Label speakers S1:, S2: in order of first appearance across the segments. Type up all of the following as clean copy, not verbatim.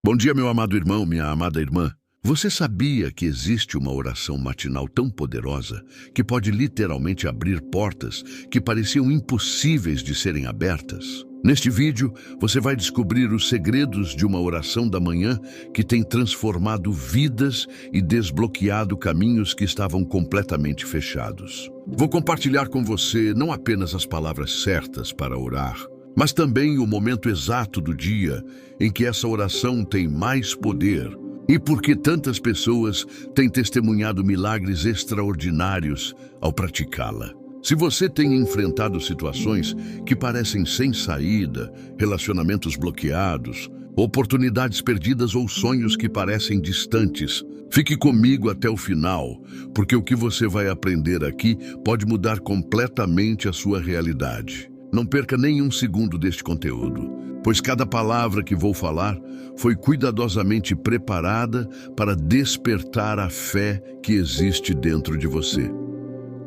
S1: Bom dia, meu amado irmão, minha amada irmã. Você sabia que existe uma oração matinal tão poderosa que pode literalmente abrir portas que pareciam impossíveis de serem abertas? Neste vídeo, você vai descobrir os segredos de uma oração da manhã que tem transformado vidas e desbloqueado caminhos que estavam completamente fechados. Vou compartilhar com você não apenas as palavras certas para orar, mas também o momento exato do dia em que essa oração tem mais poder e por que tantas pessoas têm testemunhado milagres extraordinários ao praticá-la. Se você tem enfrentado situações que parecem sem saída, relacionamentos bloqueados, oportunidades perdidas ou sonhos que parecem distantes, fique comigo até o final, porque o que você vai aprender aqui pode mudar completamente a sua realidade. Não perca nem um segundo deste conteúdo, pois cada palavra que vou falar foi cuidadosamente preparada para despertar a fé que existe dentro de você.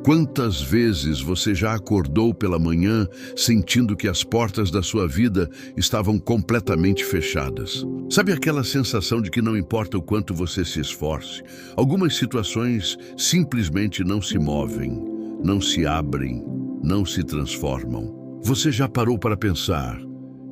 S1: Quantas vezes você já acordou pela manhã sentindo que as portas da sua vida estavam completamente fechadas? Sabe aquela sensação de que não importa o quanto você se esforce, algumas situações simplesmente não se movem, não se abrem, não se transformam? Você já parou para pensar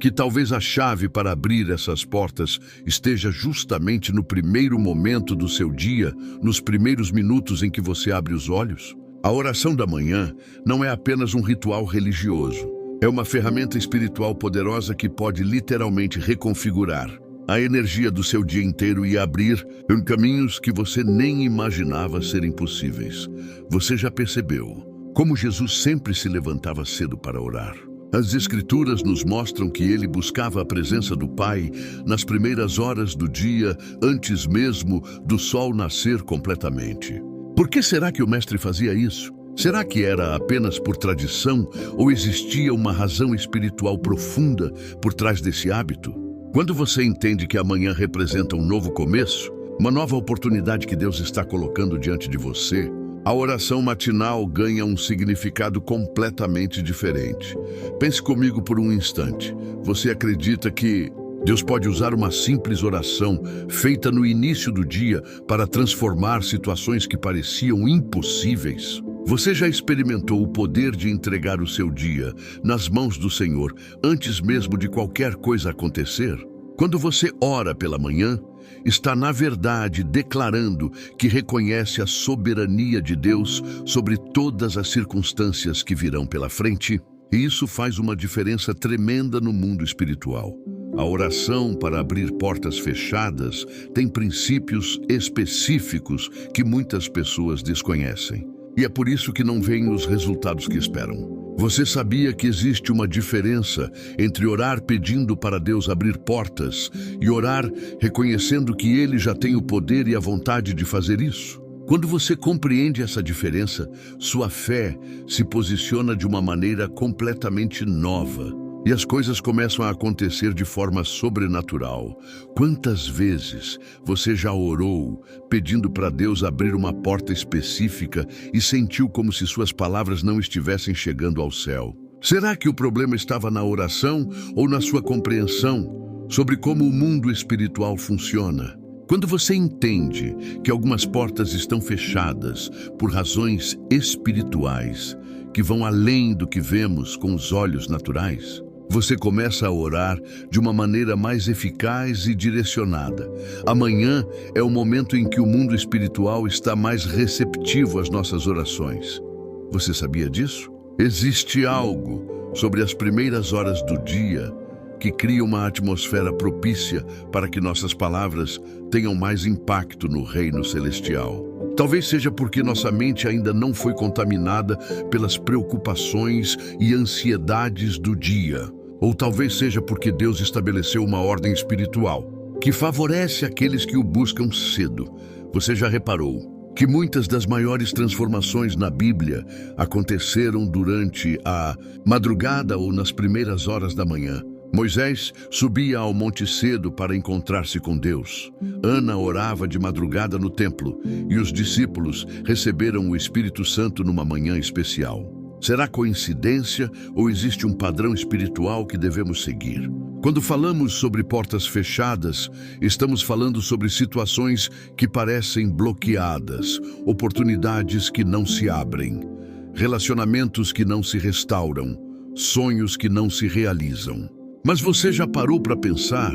S1: que talvez a chave para abrir essas portas esteja justamente no primeiro momento do seu dia, nos primeiros minutos em que você abre os olhos? A oração da manhã não é apenas um ritual religioso. É uma ferramenta espiritual poderosa que pode literalmente reconfigurar a energia do seu dia inteiro e abrir em caminhos que você nem imaginava serem possíveis. Você já percebeu como Jesus sempre se levantava cedo para orar? As Escrituras nos mostram que ele buscava a presença do Pai nas primeiras horas do dia, antes mesmo do sol nascer completamente. Por que será que o mestre fazia isso? Será que era apenas por tradição ou existia uma razão espiritual profunda por trás desse hábito? Quando você entende que amanhã representa um novo começo, uma nova oportunidade que Deus está colocando diante de você, a oração matinal ganha um significado completamente diferente. Pense comigo por um instante. Você acredita que Deus pode usar uma simples oração feita no início do dia para transformar situações que pareciam impossíveis? Você já experimentou o poder de entregar o seu dia nas mãos do Senhor antes mesmo de qualquer coisa acontecer? Quando você ora pela manhã, está na verdade declarando que reconhece a soberania de Deus sobre todas as circunstâncias que virão pela frente. E isso faz uma diferença tremenda no mundo espiritual. A oração para abrir portas fechadas tem princípios específicos que muitas pessoas desconhecem. E é por isso que não veem os resultados que esperam. Você sabia que existe uma diferença entre orar pedindo para Deus abrir portas e orar reconhecendo que Ele já tem o poder e a vontade de fazer isso? Quando você compreende essa diferença, sua fé se posiciona de uma maneira completamente nova. E as coisas começam a acontecer de forma sobrenatural. Quantas vezes você já orou pedindo para Deus abrir uma porta específica e sentiu como se suas palavras não estivessem chegando ao céu? Será que o problema estava na oração ou na sua compreensão sobre como o mundo espiritual funciona? Quando você entende que algumas portas estão fechadas por razões espirituais que vão além do que vemos com os olhos naturais, você começa a orar de uma maneira mais eficaz e direcionada. Amanhã é o momento em que o mundo espiritual está mais receptivo às nossas orações. Você sabia disso? Existe algo sobre as primeiras horas do dia que cria uma atmosfera propícia para que nossas palavras tenham mais impacto no reino celestial. Talvez seja porque nossa mente ainda não foi contaminada pelas preocupações e ansiedades do dia. Ou talvez seja porque Deus estabeleceu uma ordem espiritual que favorece aqueles que o buscam cedo. Você já reparou que muitas das maiores transformações na Bíblia aconteceram durante a madrugada ou nas primeiras horas da manhã? Moisés subia ao monte cedo para encontrar-se com Deus. Ana orava de madrugada no templo e os discípulos receberam o Espírito Santo numa manhã especial. Será coincidência ou existe um padrão espiritual que devemos seguir? Quando falamos sobre portas fechadas, estamos falando sobre situações que parecem bloqueadas, oportunidades que não se abrem, relacionamentos que não se restauram, sonhos que não se realizam. Mas você já parou para pensar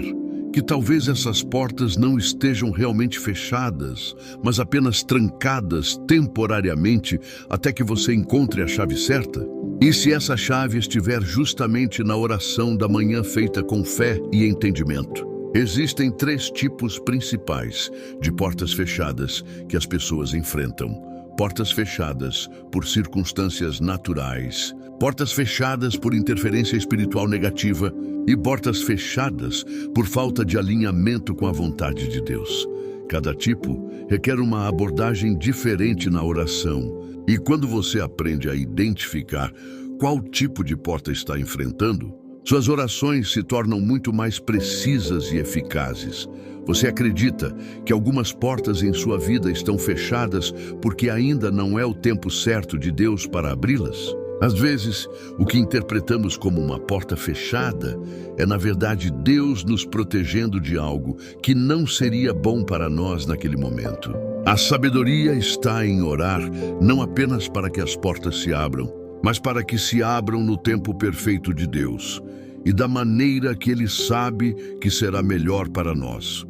S1: que talvez essas portas não estejam realmente fechadas, mas apenas trancadas temporariamente até que você encontre a chave certa? E se essa chave estiver justamente na oração da manhã feita com fé e entendimento? Existem 3 tipos principais de portas fechadas que as pessoas enfrentam. Portas fechadas por circunstâncias naturais, portas fechadas por interferência espiritual negativa e portas fechadas por falta de alinhamento com a vontade de Deus. Cada tipo requer uma abordagem diferente na oração. E quando você aprende a identificar qual tipo de porta está enfrentando, suas orações se tornam muito mais precisas e eficazes. Você acredita que algumas portas em sua vida estão fechadas porque ainda não é o tempo certo de Deus para abri-las? Às vezes, o que interpretamos como uma porta fechada é, na verdade, Deus nos protegendo de algo que não seria bom para nós naquele momento. A sabedoria está em orar não apenas para que as portas se abram, mas para que se abram no tempo perfeito de Deus e da maneira que Ele sabe que será melhor para nós.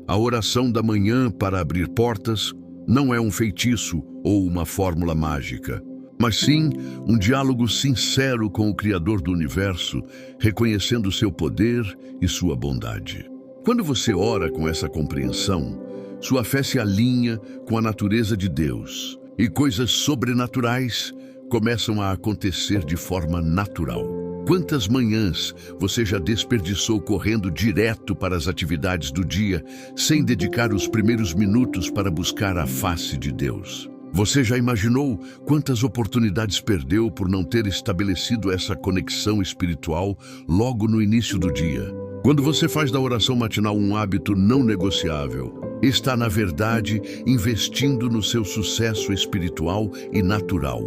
S1: A oração da manhã para abrir portas não é um feitiço ou uma fórmula mágica, mas sim um diálogo sincero com o Criador do Universo, reconhecendo seu poder e sua bondade. Quando você ora com essa compreensão, sua fé se alinha com a natureza de Deus e coisas sobrenaturais começam a acontecer de forma natural. Quantas manhãs você já desperdiçou correndo direto para as atividades do dia, sem dedicar os primeiros minutos para buscar a face de Deus? Você já imaginou quantas oportunidades perdeu por não ter estabelecido essa conexão espiritual logo no início do dia? Quando você faz da oração matinal um hábito não negociável, está, na verdade, investindo no seu sucesso espiritual e natural,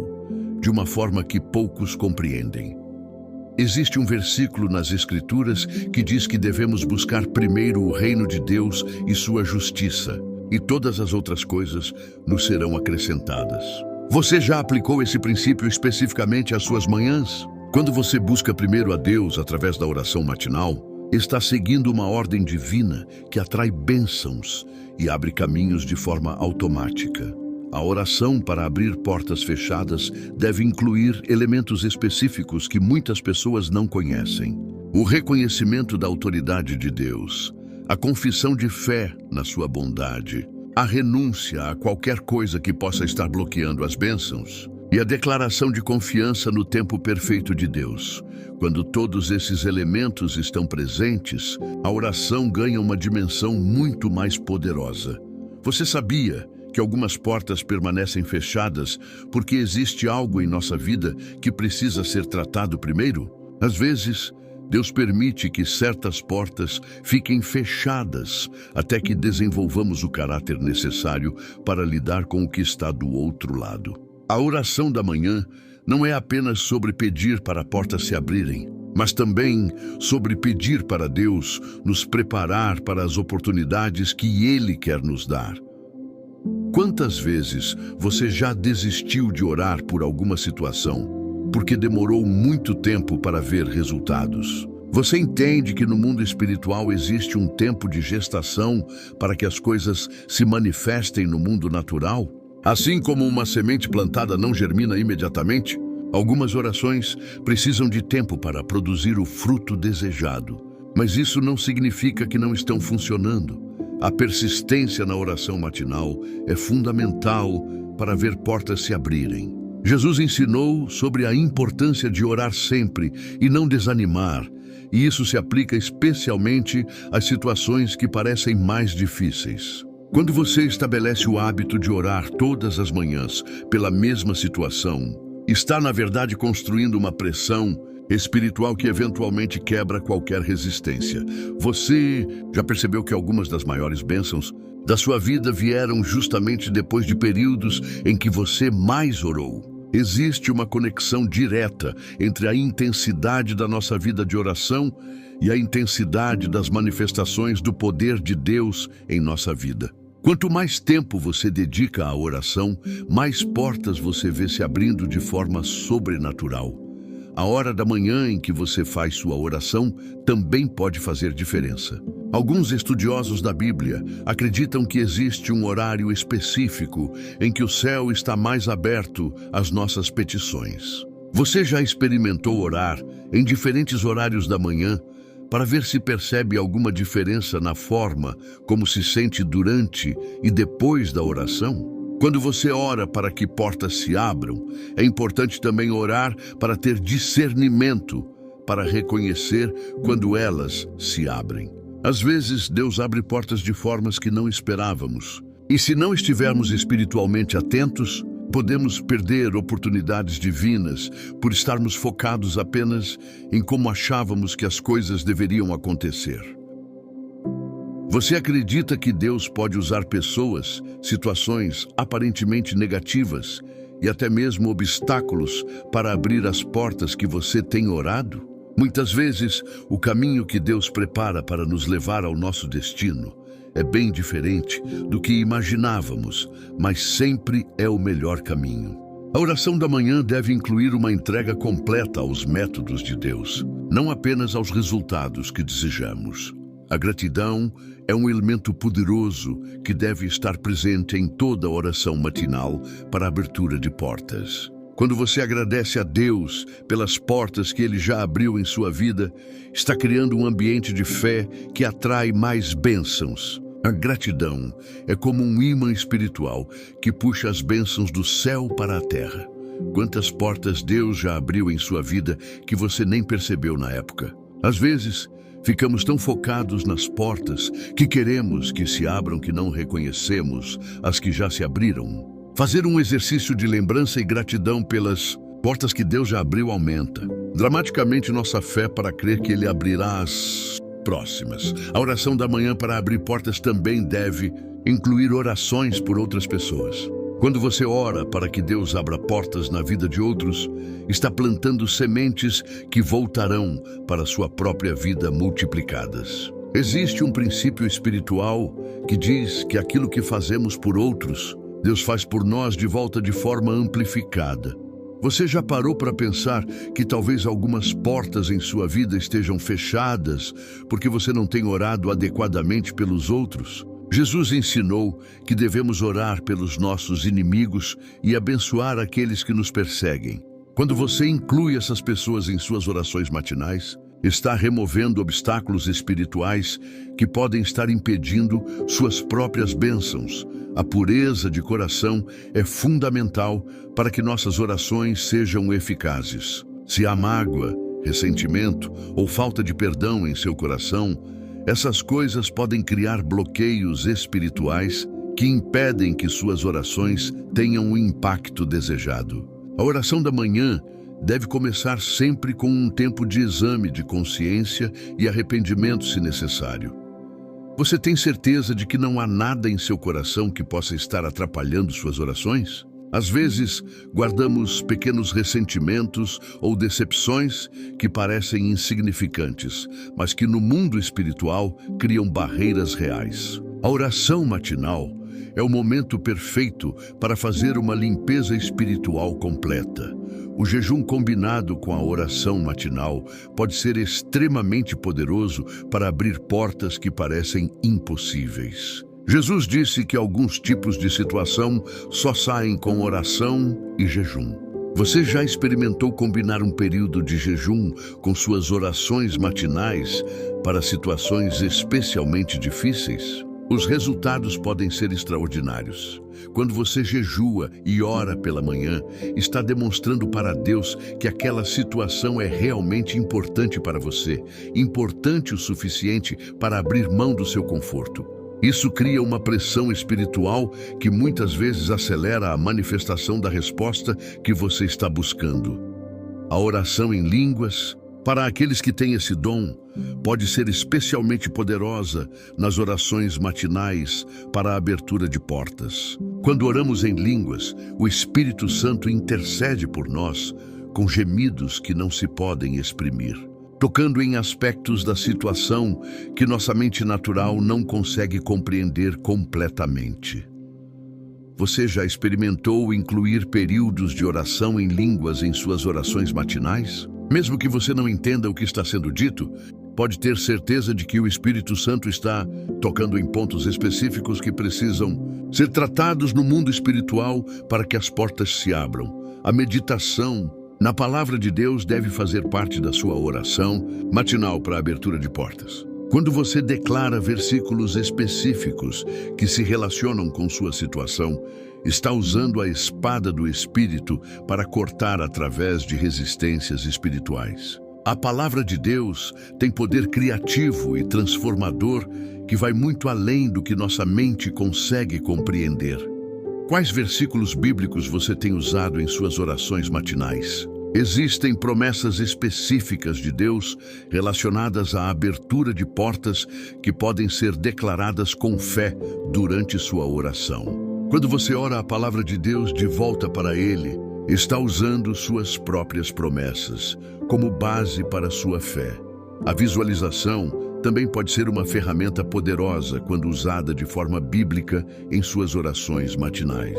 S1: de uma forma que poucos compreendem. Existe um versículo nas Escrituras que diz que devemos buscar primeiro o reino de Deus e sua justiça, e todas as outras coisas nos serão acrescentadas. Você já aplicou esse princípio especificamente às suas manhãs? Quando você busca primeiro a Deus através da oração matinal, está seguindo uma ordem divina que atrai bênçãos e abre caminhos de forma automática. A oração para abrir portas fechadas deve incluir elementos específicos que muitas pessoas não conhecem. O reconhecimento da autoridade de Deus, a confissão de fé na sua bondade, a renúncia a qualquer coisa que possa estar bloqueando as bênçãos e a declaração de confiança no tempo perfeito de Deus. Quando todos esses elementos estão presentes, a oração ganha uma dimensão muito mais poderosa. Você sabia que algumas portas permanecem fechadas porque existe algo em nossa vida que precisa ser tratado primeiro? Às vezes, Deus permite que certas portas fiquem fechadas até que desenvolvamos o caráter necessário para lidar com o que está do outro lado. A oração da manhã não é apenas sobre pedir para portas se abrirem, mas também sobre pedir para Deus nos preparar para as oportunidades que Ele quer nos dar. Quantas vezes você já desistiu de orar por alguma situação porque demorou muito tempo para ver resultados? Você entende que no mundo espiritual existe um tempo de gestação para que as coisas se manifestem no mundo natural? Assim como uma semente plantada não germina imediatamente, algumas orações precisam de tempo para produzir o fruto desejado. Mas isso não significa que não estão funcionando. A persistência na oração matinal é fundamental para ver portas se abrirem. Jesus ensinou sobre a importância de orar sempre e não desanimar, e isso se aplica especialmente às situações que parecem mais difíceis. Quando você estabelece o hábito de orar todas as manhãs pela mesma situação, está, na verdade, construindo uma pressão espiritual que eventualmente quebra qualquer resistência. Você já percebeu que algumas das maiores bênçãos da sua vida vieram justamente depois de períodos em que você mais orou? Existe uma conexão direta entre a intensidade da nossa vida de oração e a intensidade das manifestações do poder de Deus em nossa vida. Quanto mais tempo você dedica à oração, mais portas você vê se abrindo de forma sobrenatural. A hora da manhã em que você faz sua oração também pode fazer diferença. Alguns estudiosos da Bíblia acreditam que existe um horário específico em que o céu está mais aberto às nossas petições. Você já experimentou orar em diferentes horários da manhã para ver se percebe alguma diferença na forma como se sente durante e depois da oração? Quando você ora para que portas se abram, é importante também orar para ter discernimento, para reconhecer quando elas se abrem. Às vezes, Deus abre portas de formas que não esperávamos. E se não estivermos espiritualmente atentos, podemos perder oportunidades divinas por estarmos focados apenas em como achávamos que as coisas deveriam acontecer. Você acredita que Deus pode usar pessoas, situações aparentemente negativas e até mesmo obstáculos para abrir as portas que você tem orado? Muitas vezes, o caminho que Deus prepara para nos levar ao nosso destino é bem diferente do que imaginávamos, mas sempre é o melhor caminho. A oração da manhã deve incluir uma entrega completa aos métodos de Deus, não apenas aos resultados que desejamos. A gratidão é um elemento poderoso que deve estar presente em toda a oração matinal para a abertura de portas. Quando você agradece a Deus pelas portas que Ele já abriu em sua vida, está criando um ambiente de fé que atrai mais bênçãos. A gratidão é como um ímã espiritual que puxa as bênçãos do céu para a terra. Quantas portas Deus já abriu em sua vida que você nem percebeu na época? Às vezes, ficamos tão focados nas portas que queremos que se abram que não reconhecemos as que já se abriram. Fazer um exercício de lembrança e gratidão pelas portas que Deus já abriu aumenta dramaticamente nossa fé para crer que Ele abrirá as próximas. A oração da manhã para abrir portas também deve incluir orações por outras pessoas. Quando você ora para que Deus abra portas na vida de outros, está plantando sementes que voltarão para a sua própria vida multiplicadas. Existe um princípio espiritual que diz que aquilo que fazemos por outros, Deus faz por nós de volta de forma amplificada. Você já parou para pensar que talvez algumas portas em sua vida estejam fechadas porque você não tem orado adequadamente pelos outros? Jesus ensinou que devemos orar pelos nossos inimigos e abençoar aqueles que nos perseguem. Quando você inclui essas pessoas em suas orações matinais, está removendo obstáculos espirituais que podem estar impedindo suas próprias bênçãos. A pureza de coração é fundamental para que nossas orações sejam eficazes. Se há mágoa, ressentimento ou falta de perdão em seu coração, essas coisas podem criar bloqueios espirituais que impedem que suas orações tenham o impacto desejado. A oração da manhã deve começar sempre com um tempo de exame de consciência e arrependimento, se necessário. Você tem certeza de que não há nada em seu coração que possa estar atrapalhando suas orações? Às vezes, guardamos pequenos ressentimentos ou decepções que parecem insignificantes, mas que no mundo espiritual criam barreiras reais. A oração matinal é o momento perfeito para fazer uma limpeza espiritual completa. O jejum combinado com a oração matinal pode ser extremamente poderoso para abrir portas que parecem impossíveis. Jesus disse que alguns tipos de situação só saem com oração e jejum. Você já experimentou combinar um período de jejum com suas orações matinais para situações especialmente difíceis? Os resultados podem ser extraordinários. Quando você jejua e ora pela manhã, está demonstrando para Deus que aquela situação é realmente importante para você, importante o suficiente para abrir mão do seu conforto. Isso cria uma pressão espiritual que muitas vezes acelera a manifestação da resposta que você está buscando. A oração em línguas Para aqueles que têm esse dom, pode ser especialmente poderosa nas orações matinais para a abertura de portas. Quando oramos em línguas, o Espírito Santo intercede por nós com gemidos que não se podem exprimir, tocando em aspectos da situação que nossa mente natural não consegue compreender completamente. Você já experimentou incluir períodos de oração em línguas em suas orações matinais? Mesmo que você não entenda o que está sendo dito, pode ter certeza de que o Espírito Santo está tocando em pontos específicos que precisam ser tratados no mundo espiritual para que as portas se abram. A meditação na palavra de Deus deve fazer parte da sua oração matinal para a abertura de portas. Quando você declara versículos específicos que se relacionam com sua situação, está usando a espada do Espírito para cortar através de resistências espirituais. A palavra de Deus tem poder criativo e transformador que vai muito além do que nossa mente consegue compreender. Quais versículos bíblicos você tem usado em suas orações matinais? Existem promessas específicas de Deus relacionadas à abertura de portas que podem ser declaradas com fé durante sua oração. Quando você ora a palavra de Deus de volta para Ele, está usando suas próprias promessas como base para sua fé. A visualização também pode ser uma ferramenta poderosa quando usada de forma bíblica em suas orações matinais.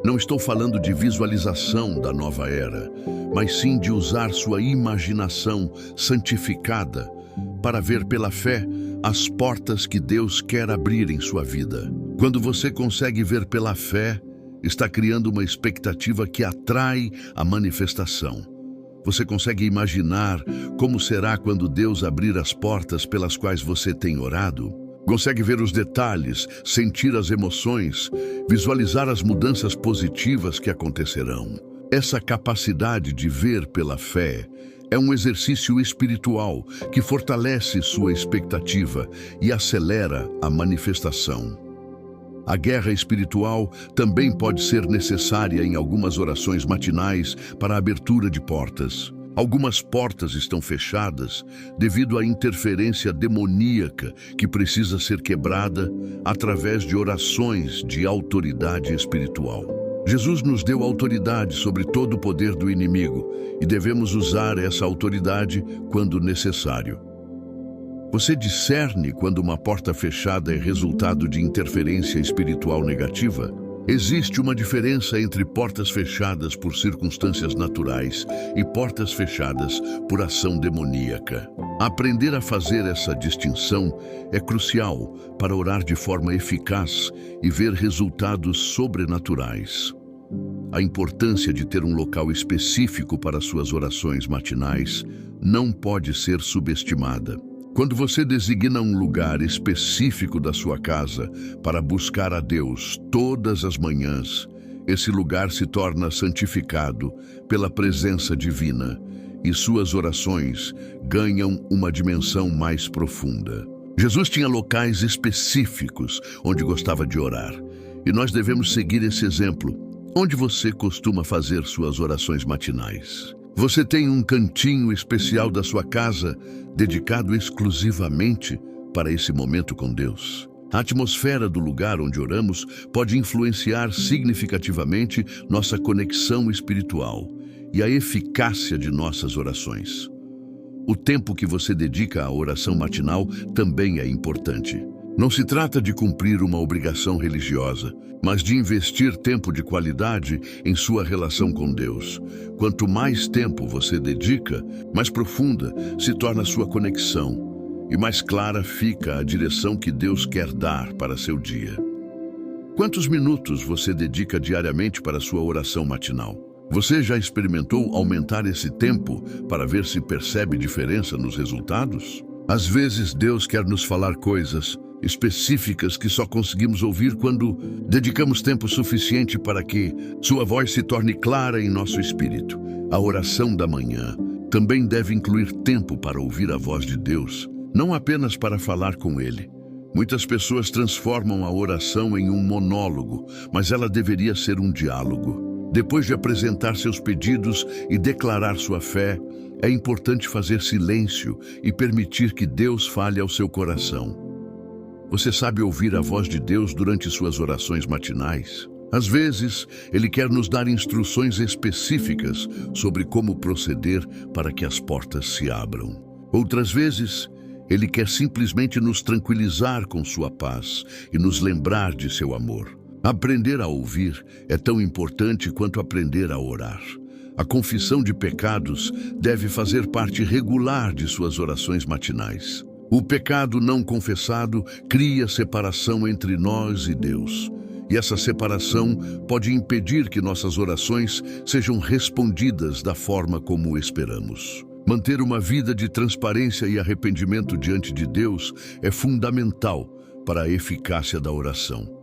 S1: Não estou falando de visualização da nova era, mas sim de usar sua imaginação santificada para ver pela fé as portas que Deus quer abrir em sua vida. Quando você consegue ver pela fé, está criando uma expectativa que atrai a manifestação. Você consegue imaginar como será quando Deus abrir as portas pelas quais você tem orado? Consegue ver os detalhes, sentir as emoções, visualizar as mudanças positivas que acontecerão. Essa capacidade de ver pela fé é um exercício espiritual que fortalece sua expectativa e acelera a manifestação. A guerra espiritual também pode ser necessária em algumas orações matinais para a abertura de portas. Algumas portas estão fechadas devido à interferência demoníaca que precisa ser quebrada através de orações de autoridade espiritual. Jesus nos deu autoridade sobre todo o poder do inimigo e devemos usar essa autoridade quando necessário. Você discerne quando uma porta fechada é resultado de interferência espiritual negativa? Existe uma diferença entre portas fechadas por circunstâncias naturais e portas fechadas por ação demoníaca. Aprender a fazer essa distinção é crucial para orar de forma eficaz e ver resultados sobrenaturais. A importância de ter um local específico para suas orações matinais não pode ser subestimada. Quando você designa um lugar específico da sua casa para buscar a Deus todas as manhãs, esse lugar se torna santificado pela presença divina e suas orações ganham uma dimensão mais profunda. Jesus tinha locais específicos onde gostava de orar, e nós devemos seguir esse exemplo. Onde você costuma fazer suas orações matinais? Você tem um cantinho especial da sua casa dedicado exclusivamente para esse momento com Deus? A atmosfera do lugar onde oramos pode influenciar significativamente nossa conexão espiritual e a eficácia de nossas orações. O tempo que você dedica à oração matinal também é importante. Não se trata de cumprir uma obrigação religiosa, mas de investir tempo de qualidade em sua relação com Deus. Quanto mais tempo você dedica, mais profunda se torna a sua conexão e mais clara fica a direção que Deus quer dar para seu dia. Quantos minutos você dedica diariamente para sua oração matinal? Você já experimentou aumentar esse tempo para ver se percebe diferença nos resultados? Às vezes Deus quer nos falar coisas específicas que só conseguimos ouvir quando dedicamos tempo suficiente para que sua voz se torne clara em nosso espírito. A oração da manhã também deve incluir tempo para ouvir a voz de Deus, não apenas para falar com Ele. Muitas pessoas transformam a oração em um monólogo, mas ela deveria ser um diálogo. Depois de apresentar seus pedidos e declarar sua fé, é importante fazer silêncio e permitir que Deus fale ao seu coração. Você sabe ouvir a voz de Deus durante suas orações matinais? Às vezes, Ele quer nos dar instruções específicas sobre como proceder para que as portas se abram. Outras vezes, Ele quer simplesmente nos tranquilizar com sua paz e nos lembrar de seu amor. Aprender a ouvir é tão importante quanto aprender a orar. A confissão de pecados deve fazer parte regular de suas orações matinais. O pecado não confessado cria separação entre nós e Deus. E essa separação pode impedir que nossas orações sejam respondidas da forma como esperamos. Manter uma vida de transparência e arrependimento diante de Deus é fundamental para a eficácia da oração.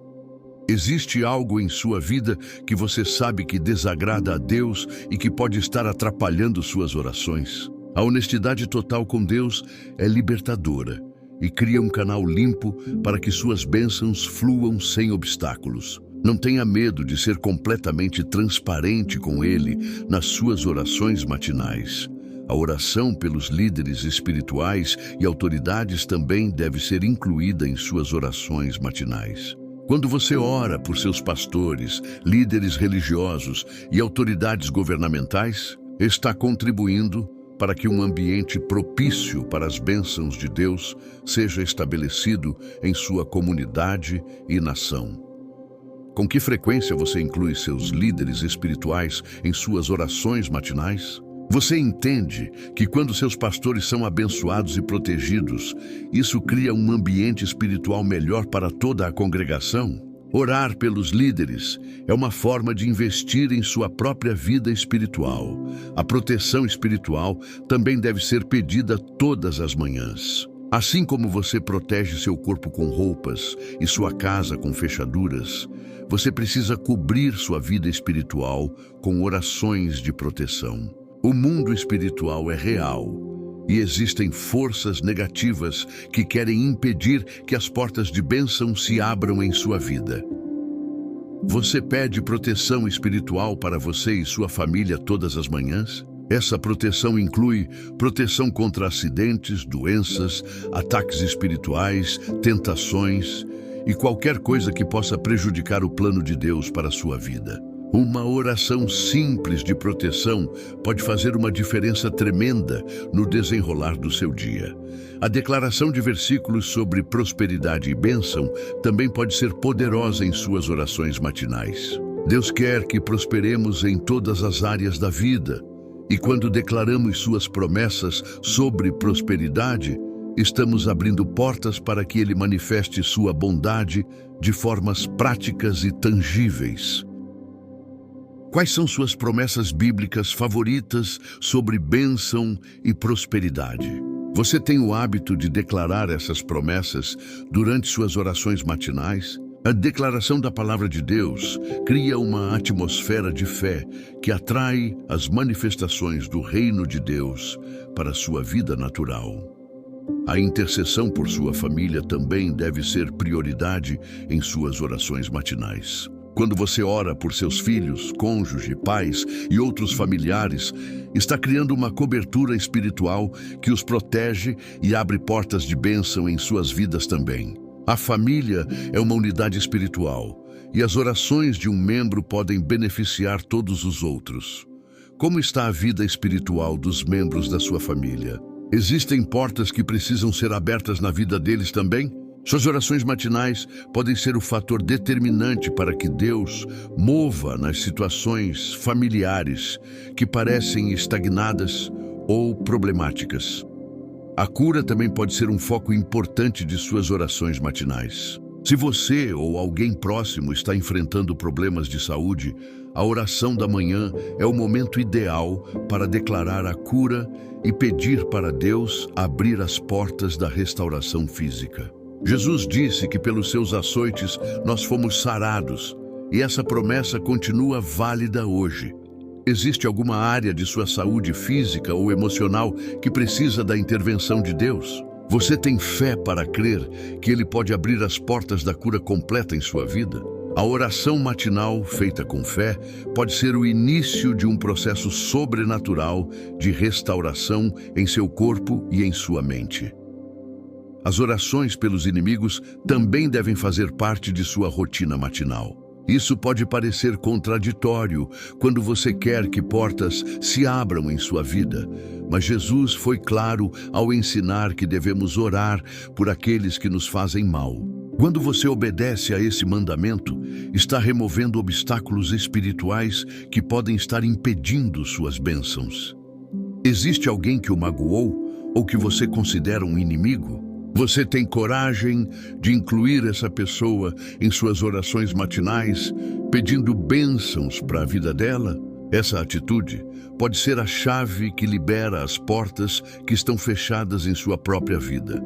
S1: Existe algo em sua vida que você sabe que desagrada a Deus e que pode estar atrapalhando suas orações? A honestidade total com Deus é libertadora e cria um canal limpo para que suas bênçãos fluam sem obstáculos. Não tenha medo de ser completamente transparente com Ele nas suas orações matinais. A oração pelos líderes espirituais e autoridades também deve ser incluída em suas orações matinais. Quando você ora por seus pastores, líderes religiosos e autoridades governamentais, está contribuindo para que um ambiente propício para as bênçãos de Deus seja estabelecido em sua comunidade e nação. Com que frequência você inclui seus líderes espirituais em suas orações matinais? Você entende que quando seus pastores são abençoados e protegidos, isso cria um ambiente espiritual melhor para toda a congregação? Orar pelos líderes é uma forma de investir em sua própria vida espiritual. A proteção espiritual também deve ser pedida todas as manhãs. Assim como você protege seu corpo com roupas e sua casa com fechaduras, você precisa cobrir sua vida espiritual com orações de proteção. O mundo espiritual é real e existem forças negativas que querem impedir que as portas de bênção se abram em sua vida. Você pede proteção espiritual para você e sua família todas as manhãs? Essa proteção inclui proteção contra acidentes, doenças, ataques espirituais, tentações e qualquer coisa que possa prejudicar o plano de Deus para a sua vida. Uma oração simples de proteção pode fazer uma diferença tremenda no desenrolar do seu dia. A declaração de versículos sobre prosperidade e bênção também pode ser poderosa em suas orações matinais. Deus quer que prosperemos em todas as áreas da vida, e quando declaramos suas promessas sobre prosperidade, estamos abrindo portas para que Ele manifeste sua bondade de formas práticas e tangíveis. Quais são suas promessas bíblicas favoritas sobre bênção e prosperidade? Você tem o hábito de declarar essas promessas durante suas orações matinais? A declaração da palavra de Deus cria uma atmosfera de fé que atrai as manifestações do reino de Deus para a sua vida natural. A intercessão por sua família também deve ser prioridade em suas orações matinais. Quando você ora por seus filhos, cônjuge, pais e outros familiares, está criando uma cobertura espiritual que os protege e abre portas de bênção em suas vidas também. A família é uma unidade espiritual e as orações de um membro podem beneficiar todos os outros. Como está a vida espiritual dos membros da sua família? Existem portas que precisam ser abertas na vida deles também? Suas orações matinais podem ser o fator determinante para que Deus mova nas situações familiares que parecem estagnadas ou problemáticas. A cura também pode ser um foco importante de suas orações matinais. Se você ou alguém próximo está enfrentando problemas de saúde, a oração da manhã é o momento ideal para declarar a cura e pedir para Deus abrir as portas da restauração física. Jesus disse que pelos seus açoites nós fomos sarados, e essa promessa continua válida hoje. Existe alguma área de sua saúde física ou emocional que precisa da intervenção de Deus? Você tem fé para crer que Ele pode abrir as portas da cura completa em sua vida? A oração matinal, feita com fé, pode ser o início de um processo sobrenatural de restauração em seu corpo e em sua mente. As orações pelos inimigos também devem fazer parte de sua rotina matinal. Isso pode parecer contraditório quando você quer que portas se abram em sua vida, mas Jesus foi claro ao ensinar que devemos orar por aqueles que nos fazem mal. Quando você obedece a esse mandamento, está removendo obstáculos espirituais que podem estar impedindo suas bênçãos. Existe alguém que o magoou ou que você considera um inimigo? Você tem coragem de incluir essa pessoa em suas orações matinais, pedindo bênçãos para a vida dela? Essa atitude pode ser a chave que libera as portas que estão fechadas em sua própria vida.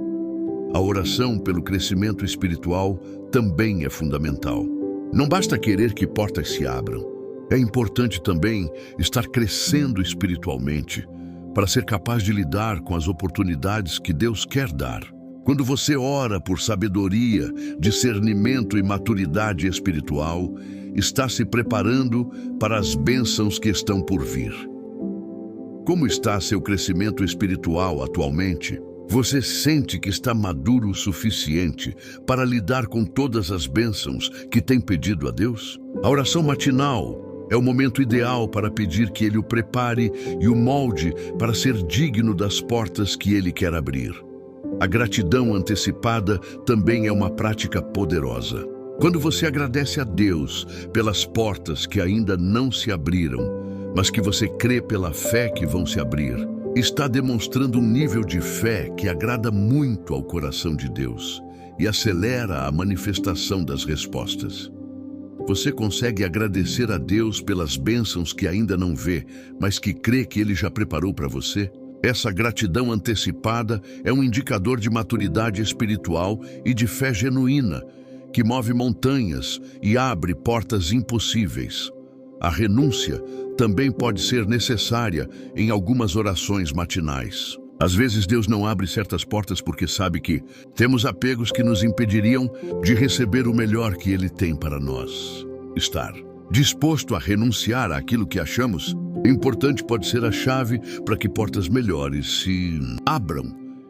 S1: A oração pelo crescimento espiritual também é fundamental. Não basta querer que portas se abram. É importante também estar crescendo espiritualmente para ser capaz de lidar com as oportunidades que Deus quer dar. Quando você ora por sabedoria, discernimento e maturidade espiritual, está se preparando para as bênçãos que estão por vir. Como está seu crescimento espiritual atualmente? Você sente que está maduro o suficiente para lidar com todas as bênçãos que tem pedido a Deus? A oração matinal é o momento ideal para pedir que Ele o prepare e o molde para ser digno das portas que Ele quer abrir. A gratidão antecipada também é uma prática poderosa. Quando você agradece a Deus pelas portas que ainda não se abriram, mas que você crê pela fé que vão se abrir, está demonstrando um nível de fé que agrada muito ao coração de Deus e acelera a manifestação das respostas. Você consegue agradecer a Deus pelas bênçãos que ainda não vê, mas que crê que Ele já preparou para você? Essa gratidão antecipada é um indicador de maturidade espiritual e de fé genuína, que move montanhas e abre portas impossíveis. A renúncia também pode ser necessária em algumas orações matinais. Às vezes Deus não abre certas portas porque sabe que temos apegos que nos impediriam de receber o melhor que Ele tem para nós. Estar disposto a renunciar àquilo que achamos importante pode ser a chave para que portas melhores se abram.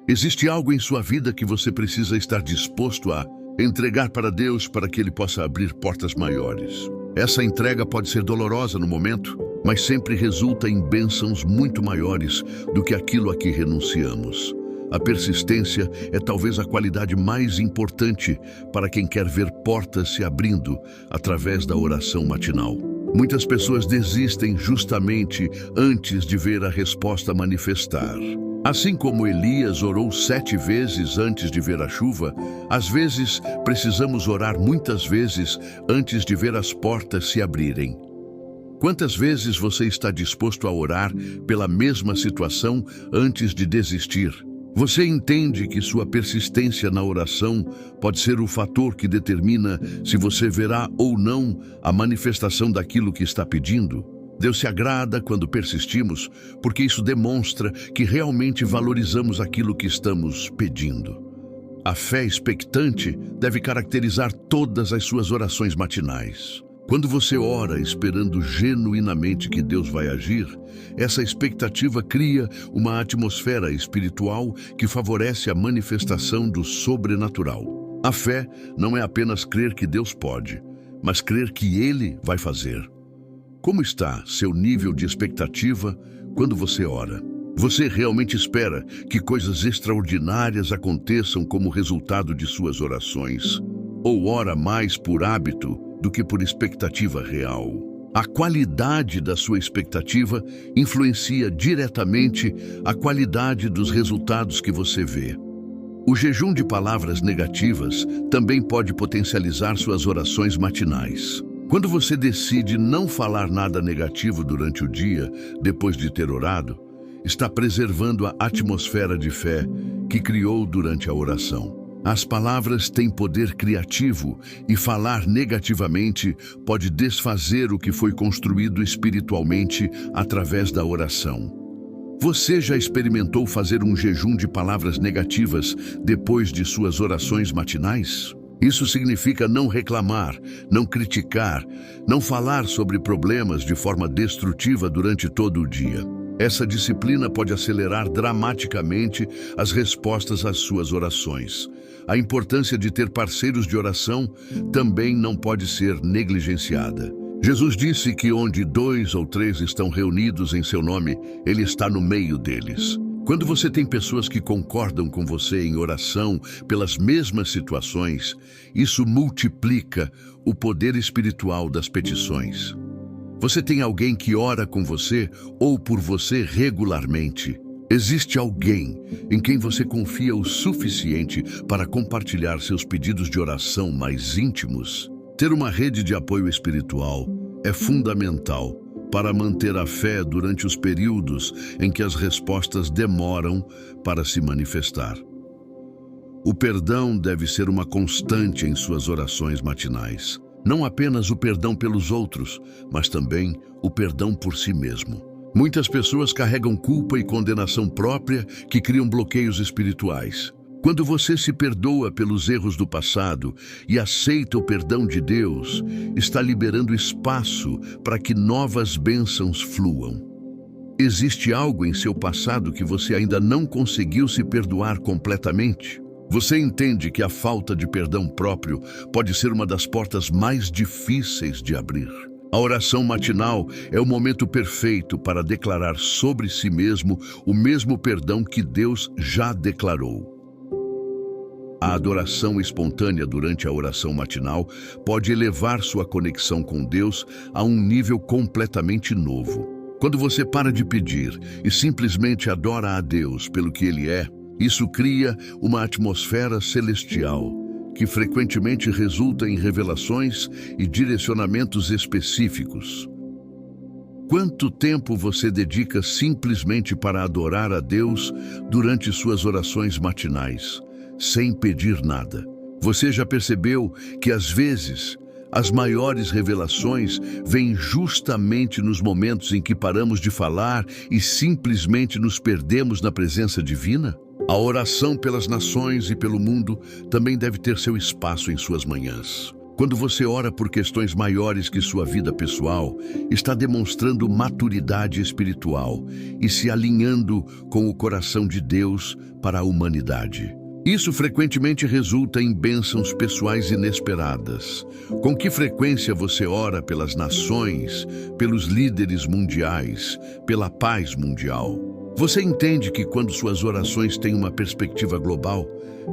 S1: Existe algo em sua vida que você precisa estar disposto a entregar para Deus para que Ele possa abrir portas maiores. Essa entrega pode ser dolorosa no momento, mas sempre resulta em bênçãos muito maiores do que aquilo a que renunciamos. A persistência é talvez a qualidade mais importante para quem quer ver portas se abrindo através da oração matinal. Muitas pessoas desistem justamente antes de ver a resposta manifestar. Assim como Elias orou 7 vezes antes de ver a chuva, às vezes precisamos orar muitas vezes antes de ver as portas se abrirem. Quantas vezes você está disposto a orar pela mesma situação antes de desistir? Você entende que sua persistência na oração pode ser o fator que determina se você verá ou não a manifestação daquilo que está pedindo? Deus se agrada quando persistimos, porque isso demonstra que realmente valorizamos aquilo que estamos pedindo. A fé expectante deve caracterizar todas as suas orações matinais. Quando você ora esperando genuinamente que Deus vai agir, essa expectativa cria uma atmosfera espiritual que favorece a manifestação do sobrenatural. A fé não é apenas crer que Deus pode, mas crer que Ele vai fazer. Como está seu nível de expectativa quando você ora? Você realmente espera que coisas extraordinárias aconteçam como resultado de suas orações? Ou ora mais por hábito do que por expectativa real? A qualidade da sua expectativa influencia diretamente a qualidade dos resultados que você vê. O jejum de palavras negativas também pode potencializar suas orações matinais. Quando você decide não falar nada negativo durante o dia, depois de ter orado, está preservando a atmosfera de fé que criou durante a oração. As palavras têm poder criativo e falar negativamente pode desfazer o que foi construído espiritualmente através da oração. Você já experimentou fazer um jejum de palavras negativas depois de suas orações matinais? Isso significa não reclamar, não criticar, não falar sobre problemas de forma destrutiva durante todo o dia. Essa disciplina pode acelerar dramaticamente as respostas às suas orações. A importância de ter parceiros de oração também não pode ser negligenciada. Jesus disse que onde 2 ou 3 estão reunidos em seu nome, Ele está no meio deles. Quando você tem pessoas que concordam com você em oração pelas mesmas situações, isso multiplica o poder espiritual das petições. Você tem alguém que ora com você ou por você regularmente. Existe alguém em quem você confia o suficiente para compartilhar seus pedidos de oração mais íntimos? Ter uma rede de apoio espiritual é fundamental para manter a fé durante os períodos em que as respostas demoram para se manifestar. O perdão deve ser uma constante em suas orações matinais. Não apenas o perdão pelos outros, mas também o perdão por si mesmo. Muitas pessoas carregam culpa e condenação própria que criam bloqueios espirituais. Quando você se perdoa pelos erros do passado e aceita o perdão de Deus, está liberando espaço para que novas bênçãos fluam. Existe algo em seu passado que você ainda não conseguiu se perdoar completamente? Você entende que a falta de perdão próprio pode ser uma das portas mais difíceis de abrir. A oração matinal é o momento perfeito para declarar sobre si mesmo o mesmo perdão que Deus já declarou. A adoração espontânea durante a oração matinal pode elevar sua conexão com Deus a um nível completamente novo. Quando você para de pedir e simplesmente adora a Deus pelo que Ele é, isso cria uma atmosfera celestial, que frequentemente resulta em revelações e direcionamentos específicos. Quanto tempo você dedica simplesmente para adorar a Deus durante suas orações matinais, sem pedir nada? Você já percebeu que, às vezes, as maiores revelações vêm justamente nos momentos em que paramos de falar e simplesmente nos perdemos na presença divina? A oração pelas nações e pelo mundo também deve ter seu espaço em suas manhãs. Quando você ora por questões maiores que sua vida pessoal, está demonstrando maturidade espiritual e se alinhando com o coração de Deus para a humanidade. Isso frequentemente resulta em bênçãos pessoais inesperadas. Com que frequência você ora pelas nações, pelos líderes mundiais, pela paz mundial? Você entende que quando suas orações têm uma perspectiva global,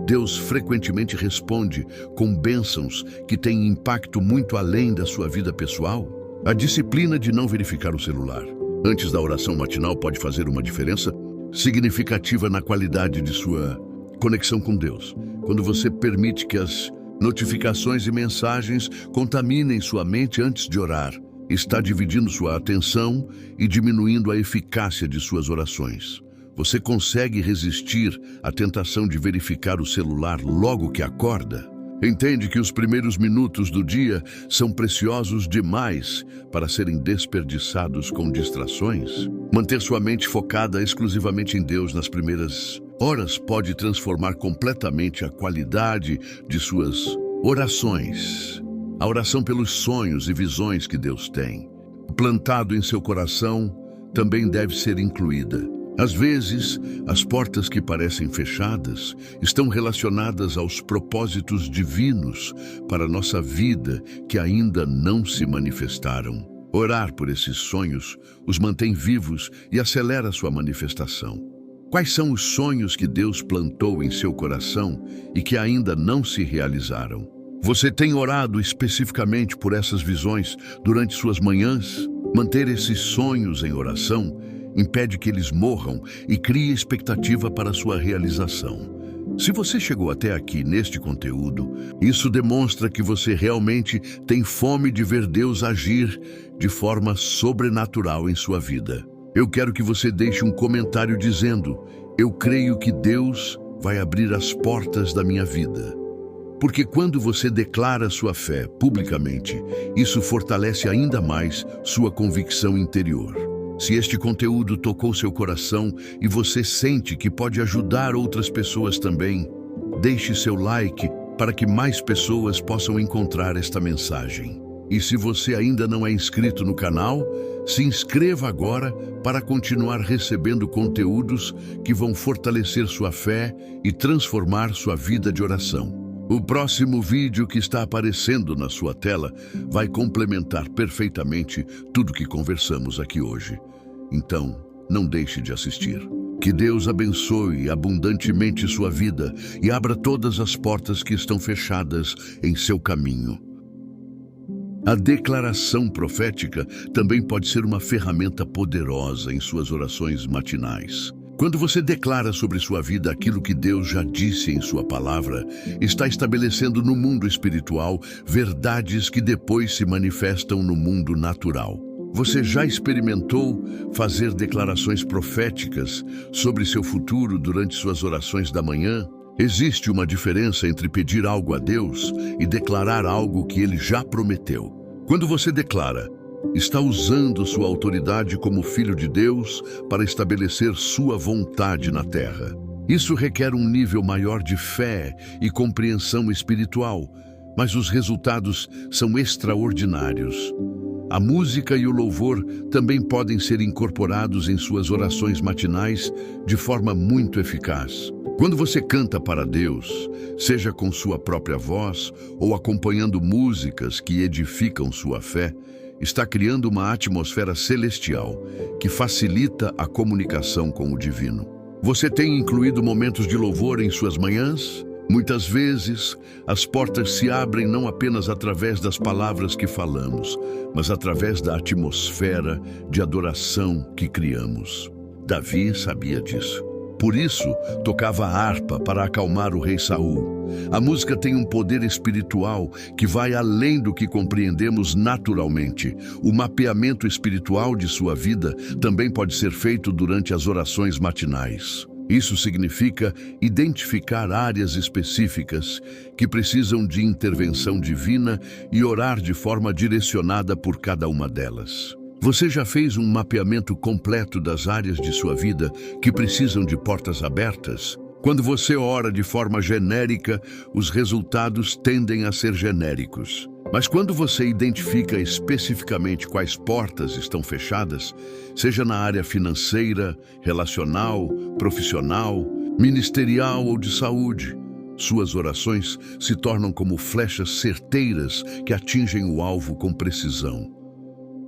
S1: Deus frequentemente responde com bênçãos que têm impacto muito além da sua vida pessoal? A disciplina de não verificar o celular antes da oração matinal pode fazer uma diferença significativa na qualidade de sua conexão com Deus. Quando você permite que as notificações e mensagens contaminem sua mente antes de orar, está dividindo sua atenção e diminuindo a eficácia de suas orações. Você consegue resistir à tentação de verificar o celular logo que acorda? Entende que os primeiros minutos do dia são preciosos demais para serem desperdiçados com distrações? Manter sua mente focada exclusivamente em Deus nas primeiras horas pode transformar completamente a qualidade de suas orações. A oração pelos sonhos e visões que Deus tem, plantado em seu coração, também deve ser incluída. Às vezes, as portas que parecem fechadas estão relacionadas aos propósitos divinos para nossa vida que ainda não se manifestaram. Orar por esses sonhos os mantém vivos e acelera sua manifestação. Quais são os sonhos que Deus plantou em seu coração e que ainda não se realizaram? Você tem orado especificamente por essas visões durante suas manhãs? Manter esses sonhos em oração impede que eles morram e cria expectativa para sua realização. Se você chegou até aqui neste conteúdo, isso demonstra que você realmente tem fome de ver Deus agir de forma sobrenatural em sua vida. Eu quero que você deixe um comentário dizendo: eu creio que Deus vai abrir as portas da minha vida. Porque quando você declara sua fé publicamente, isso fortalece ainda mais sua convicção interior. Se este conteúdo tocou seu coração e você sente que pode ajudar outras pessoas também, deixe seu like para que mais pessoas possam encontrar esta mensagem. E se você ainda não é inscrito no canal, se inscreva agora para continuar recebendo conteúdos que vão fortalecer sua fé e transformar sua vida de oração. O próximo vídeo que está aparecendo na sua tela vai complementar perfeitamente tudo que conversamos aqui hoje. Então, não deixe de assistir. Que Deus abençoe abundantemente sua vida e abra todas as portas que estão fechadas em seu caminho. A declaração profética também pode ser uma ferramenta poderosa em suas orações matinais. Quando você declara sobre sua vida aquilo que Deus já disse em sua palavra, está estabelecendo no mundo espiritual verdades que depois se manifestam no mundo natural. Você já experimentou fazer declarações proféticas sobre seu futuro durante suas orações da manhã? Existe uma diferença entre pedir algo a Deus e declarar algo que Ele já prometeu. Quando você declara, está usando sua autoridade como filho de Deus para estabelecer sua vontade na terra. Isso requer um nível maior de fé e compreensão espiritual, mas os resultados são extraordinários. A música e o louvor também podem ser incorporados em suas orações matinais de forma muito eficaz. Quando você canta para Deus, seja com sua própria voz ou acompanhando músicas que edificam sua fé, está criando uma atmosfera celestial que facilita a comunicação com o divino. Você tem incluído momentos de louvor em suas manhãs? Muitas vezes, as portas se abrem não apenas através das palavras que falamos, mas através da atmosfera de adoração que criamos. Davi sabia disso. Por isso, tocava a harpa para acalmar o rei Saul. A música tem um poder espiritual que vai além do que compreendemos naturalmente. O mapeamento espiritual de sua vida também pode ser feito durante as orações matinais. Isso significa identificar áreas específicas que precisam de intervenção divina e orar de forma direcionada por cada uma delas. Você já fez um mapeamento completo das áreas de sua vida que precisam de portas abertas? Quando você ora de forma genérica, os resultados tendem a ser genéricos. Mas quando você identifica especificamente quais portas estão fechadas, seja na área financeira, relacional, profissional, ministerial ou de saúde, suas orações se tornam como flechas certeiras que atingem o alvo com precisão.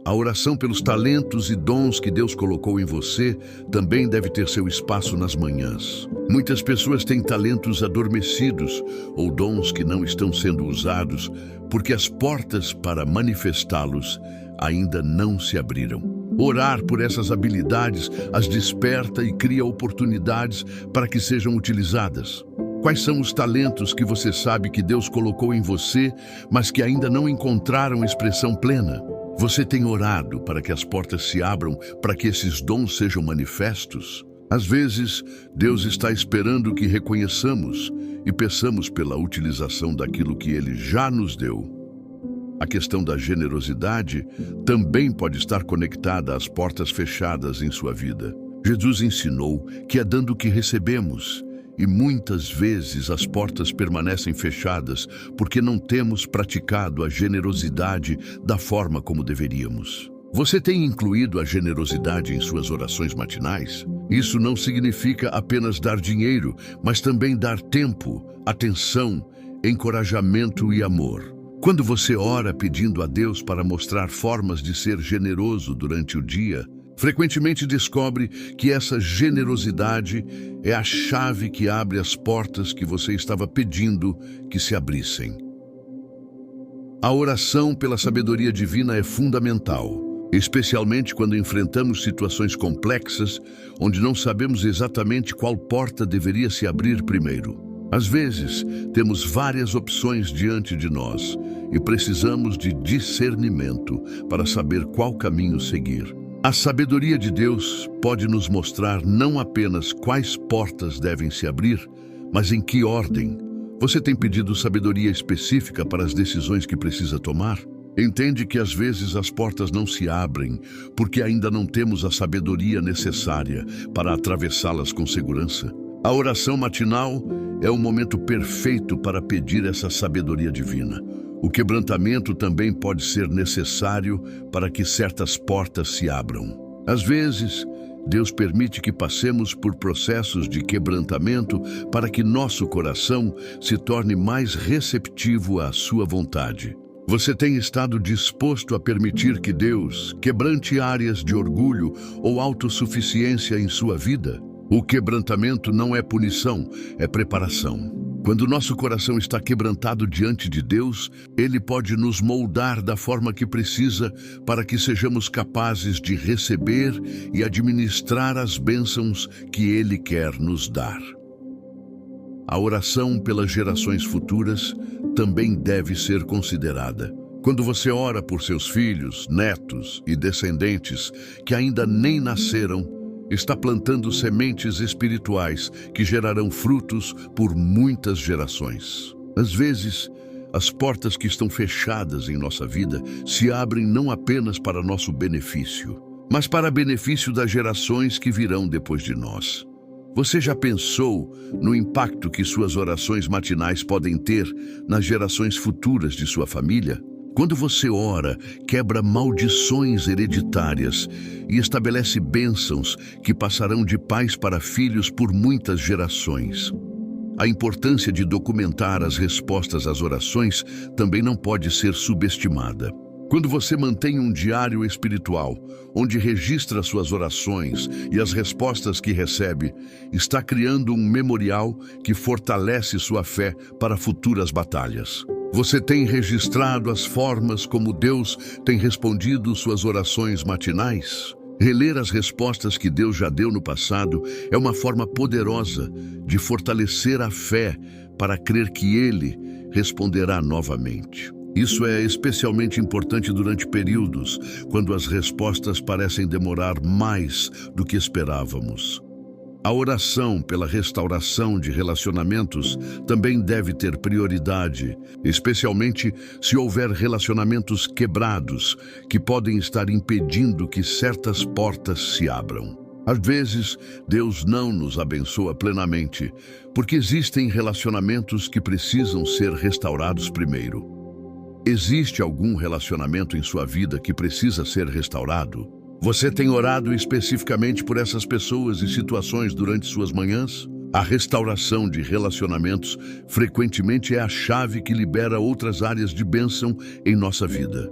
S1: A oração pelos talentos e dons que Deus colocou em você também deve ter seu espaço nas manhãs. Muitas pessoas têm talentos adormecidos ou dons que não estão sendo usados porque as portas para manifestá-los ainda não se abriram. Orar por essas habilidades as desperta e cria oportunidades para que sejam utilizadas. Quais são os talentos que você sabe que Deus colocou em você, mas que ainda não encontraram expressão plena? Você tem orado para que as portas se abram, para que esses dons sejam manifestos? Às vezes, Deus está esperando que reconheçamos e peçamos pela utilização daquilo que Ele já nos deu. A questão da generosidade também pode estar conectada às portas fechadas em sua vida. Jesus ensinou que é dando que recebemos. E muitas vezes as portas permanecem fechadas porque não temos praticado a generosidade da forma como deveríamos. Você tem incluído a generosidade em suas orações matinais? Isso não significa apenas dar dinheiro, mas também dar tempo, atenção, encorajamento e amor. Quando você ora pedindo a Deus para mostrar formas de ser generoso durante o dia, frequentemente descobre que essa generosidade é a chave que abre as portas que você estava pedindo que se abrissem. A oração pela sabedoria divina é fundamental, especialmente quando enfrentamos situações complexas onde não sabemos exatamente qual porta deveria se abrir primeiro. Às vezes, temos várias opções diante de nós e precisamos de discernimento para saber qual caminho seguir. A sabedoria de Deus pode nos mostrar não apenas quais portas devem se abrir, mas em que ordem. Você tem pedido sabedoria específica para as decisões que precisa tomar? Entende que às vezes as portas não se abrem porque ainda não temos a sabedoria necessária para atravessá-las com segurança? A oração matinal é o momento perfeito para pedir essa sabedoria divina. O quebrantamento também pode ser necessário para que certas portas se abram. Às vezes, Deus permite que passemos por processos de quebrantamento para que nosso coração se torne mais receptivo à sua vontade. Você tem estado disposto a permitir que Deus quebrante áreas de orgulho ou autossuficiência em sua vida? O quebrantamento não é punição, é preparação. Quando nosso coração está quebrantado diante de Deus, Ele pode nos moldar da forma que precisa para que sejamos capazes de receber e administrar as bênçãos que Ele quer nos dar. A oração pelas gerações futuras também deve ser considerada. Quando você ora por seus filhos, netos e descendentes que ainda nem nasceram, está plantando sementes espirituais que gerarão frutos por muitas gerações. Às vezes, as portas que estão fechadas em nossa vida se abrem não apenas para nosso benefício, mas para benefício das gerações que virão depois de nós. Você já pensou no impacto que suas orações matinais podem ter nas gerações futuras de sua família? Quando você ora, quebra maldições hereditárias e estabelece bênçãos que passarão de pais para filhos por muitas gerações. A importância de documentar as respostas às orações também não pode ser subestimada. Quando você mantém um diário espiritual, onde registra suas orações e as respostas que recebe, está criando um memorial que fortalece sua fé para futuras batalhas. Você tem registrado as formas como Deus tem respondido suas orações matinais? Reler as respostas que Deus já deu no passado é uma forma poderosa de fortalecer a fé para crer que Ele responderá novamente. Isso é especialmente importante durante períodos quando as respostas parecem demorar mais do que esperávamos. A oração pela restauração de relacionamentos também deve ter prioridade, especialmente se houver relacionamentos quebrados que podem estar impedindo que certas portas se abram. Às vezes, Deus não nos abençoa plenamente, porque existem relacionamentos que precisam ser restaurados primeiro. Existe algum relacionamento em sua vida que precisa ser restaurado? Você tem orado especificamente por essas pessoas e situações durante suas manhãs? A restauração de relacionamentos frequentemente é a chave que libera outras áreas de bênção em nossa vida.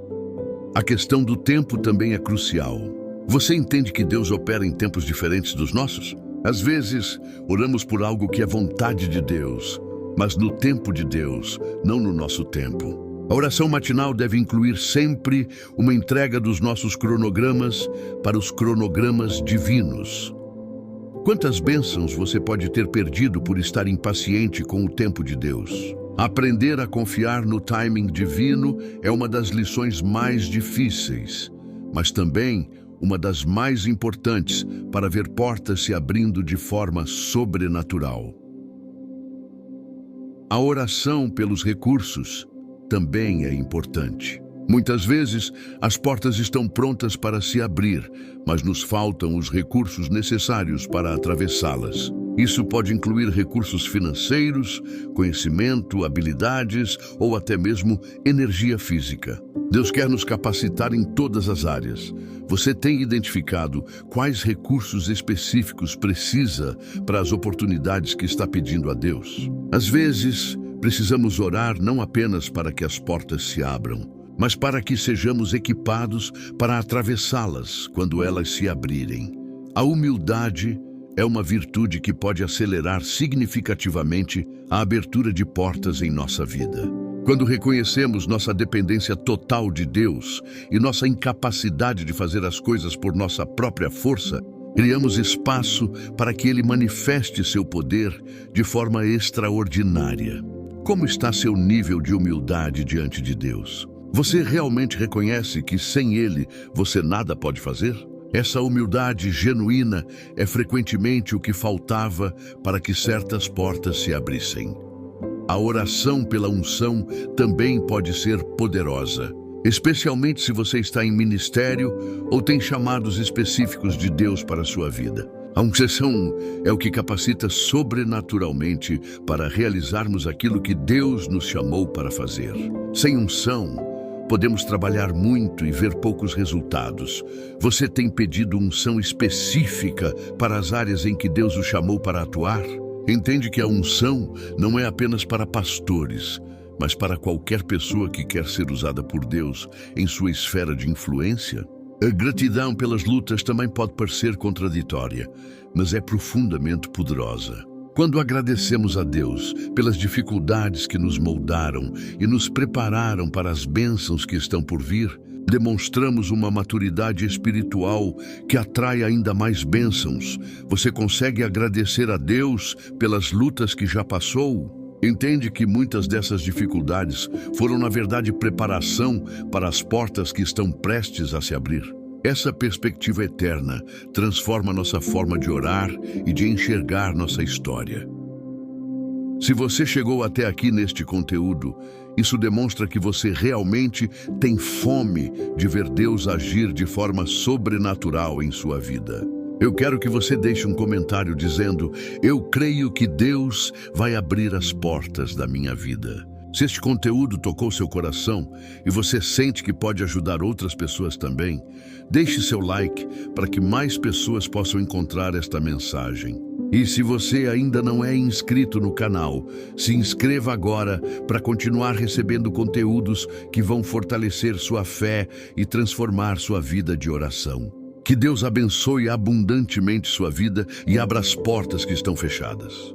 S1: A questão do tempo também é crucial. Você entende que Deus opera em tempos diferentes dos nossos? Às vezes, oramos por algo que é vontade de Deus, mas no tempo de Deus, não no nosso tempo. A oração matinal deve incluir sempre uma entrega dos nossos cronogramas para os cronogramas divinos. Quantas bênçãos você pode ter perdido por estar impaciente com o tempo de Deus? Aprender a confiar no timing divino é uma das lições mais difíceis, mas também uma das mais importantes para ver portas se abrindo de forma sobrenatural. A oração pelos recursos também é importante. Muitas vezes, as portas estão prontas para se abrir, mas nos faltam os recursos necessários para atravessá-las. Isso pode incluir recursos financeiros, conhecimento, habilidades ou até mesmo energia física. Deus quer nos capacitar em todas as áreas. Você tem identificado quais recursos específicos precisa para as oportunidades que está pedindo a Deus? Às vezes, precisamos orar não apenas para que as portas se abram, mas para que sejamos equipados para atravessá-las quando elas se abrirem. A humildade é uma virtude que pode acelerar significativamente a abertura de portas em nossa vida. Quando reconhecemos nossa dependência total de Deus e nossa incapacidade de fazer as coisas por nossa própria força, criamos espaço para que Ele manifeste seu poder de forma extraordinária. Como está seu nível de humildade diante de Deus? Você realmente reconhece que sem Ele você nada pode fazer? Essa humildade genuína é frequentemente o que faltava para que certas portas se abrissem. A oração pela unção também pode ser poderosa, especialmente se você está em ministério ou tem chamados específicos de Deus para a sua vida. A unção é o que capacita sobrenaturalmente para realizarmos aquilo que Deus nos chamou para fazer. Sem unção, podemos trabalhar muito e ver poucos resultados. Você tem pedido unção específica para as áreas em que Deus o chamou para atuar? Entende que a unção não é apenas para pastores, mas para qualquer pessoa que quer ser usada por Deus em sua esfera de influência? A gratidão pelas lutas também pode parecer contraditória, mas é profundamente poderosa. Quando agradecemos a Deus pelas dificuldades que nos moldaram e nos prepararam para as bênçãos que estão por vir, demonstramos uma maturidade espiritual que atrai ainda mais bênçãos. Você consegue agradecer a Deus pelas lutas que já passou? Entende que muitas dessas dificuldades foram, na verdade, preparação para as portas que estão prestes a se abrir. Essa perspectiva eterna transforma nossa forma de orar e de enxergar nossa história. Se você chegou até aqui neste conteúdo, isso demonstra que você realmente tem fome de ver Deus agir de forma sobrenatural em sua vida. Eu quero que você deixe um comentário dizendo: eu creio que Deus vai abrir as portas da minha vida. Se este conteúdo tocou seu coração e você sente que pode ajudar outras pessoas também, deixe seu like para que mais pessoas possam encontrar esta mensagem. E se você ainda não é inscrito no canal, se inscreva agora para continuar recebendo conteúdos que vão fortalecer sua fé e transformar sua vida de oração. Que Deus abençoe abundantemente sua vida e abra as portas que estão fechadas.